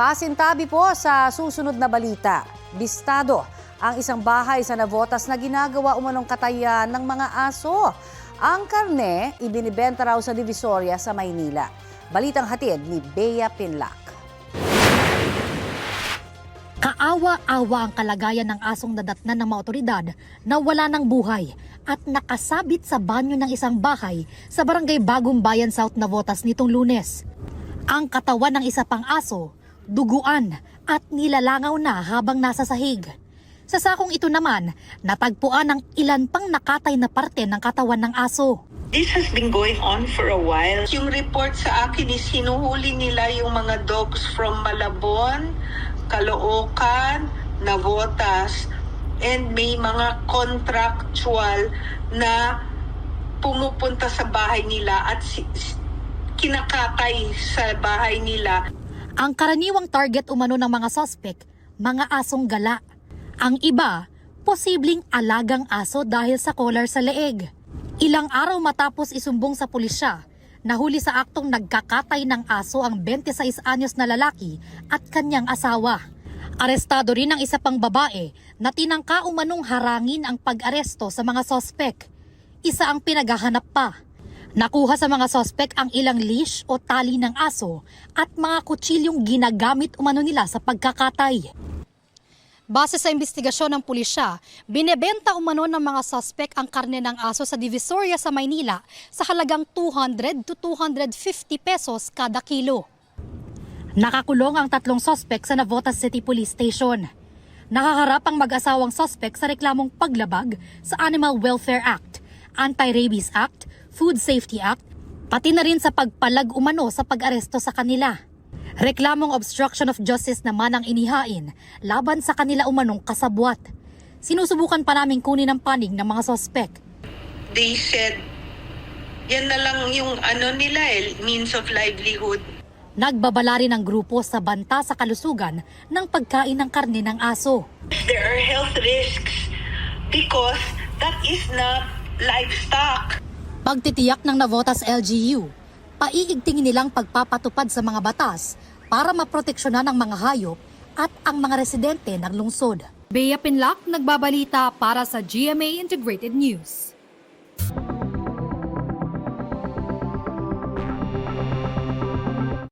Pasintabi po sa susunod na balita. Bistado ang isang bahay sa Navotas na ginagawa umanong katayan ng mga aso. Ang karne, ibinibenta raw sa Divisoria sa Maynila. Balitang hatid ni Bea Pinlac. Kaawa-awa ang kalagayan ng asong nadatnan ng mga otoridad na wala ng buhay at nakasabit sa banyo ng isang bahay sa barangay Bagong Bayan, South Navotas nitong Lunes. Ang katawan ng isa pang aso, duguan at nilalangaw na habang nasa sahig. Sa sakong ito naman, natagpuan ang ilan pang nakatay na parte ng katawan ng aso. This has been going on for a while. Yung report sa akin is sinuhuli nila yung mga dogs from Malabon, Caloocan, Navotas, and may mga contractual na pumupunta sa bahay nila at kinakatay sa bahay nila. Ang karaniwang target umano ng mga suspect, mga asong gala. Ang iba, posibleng alagang aso dahil sa collar sa leeg. Ilang araw matapos isumbong sa pulisya, nahuli sa aktong nagkakatay ng aso ang 26 anyos na lalaki at kanyang asawa. Arestado rin ang isa pang babae na tinangka umanong harangin ang pag-aresto sa mga sospek. Isa ang pinaghahanap pa. Nakuha sa mga sospek ang ilang leash o tali ng aso at mga kutsilyong ginagamit umano nila sa pagkakatay. Base sa investigasyon ng pulisya, binebenta umano ng mga suspect ang karne ng aso sa Divisoria sa Maynila sa halagang 200 to 250 pesos kada kilo. Nakakulong ang tatlong suspect sa Navotas City Police Station. Nakaharap ang mag-asawang suspect sa reklamong paglabag sa Animal Welfare Act, Anti-Rabies Act, Food Safety Act, pati na rin sa pagpalag umano sa pag-aresto sa kanila. Reklamong obstruction of justice naman ang inihain laban sa kanila umanong kasabwat. Sinusubukan pa naming kunin ang panig ng mga sospek. They said, yan na lang yung nila means of livelihood. Nagbabala rin ang grupo sa banta sa kalusugan ng pagkain ng karne ng aso. There are health risks because that is not livestock. Pagtitiyak ng Navotas LGU, paiigtingin nilang pagpapatupad sa mga batas para maproteksyonan ang mga hayop at ang mga residente ng lungsod. Bea Pinlac, nagbabalita para sa GMA Integrated News.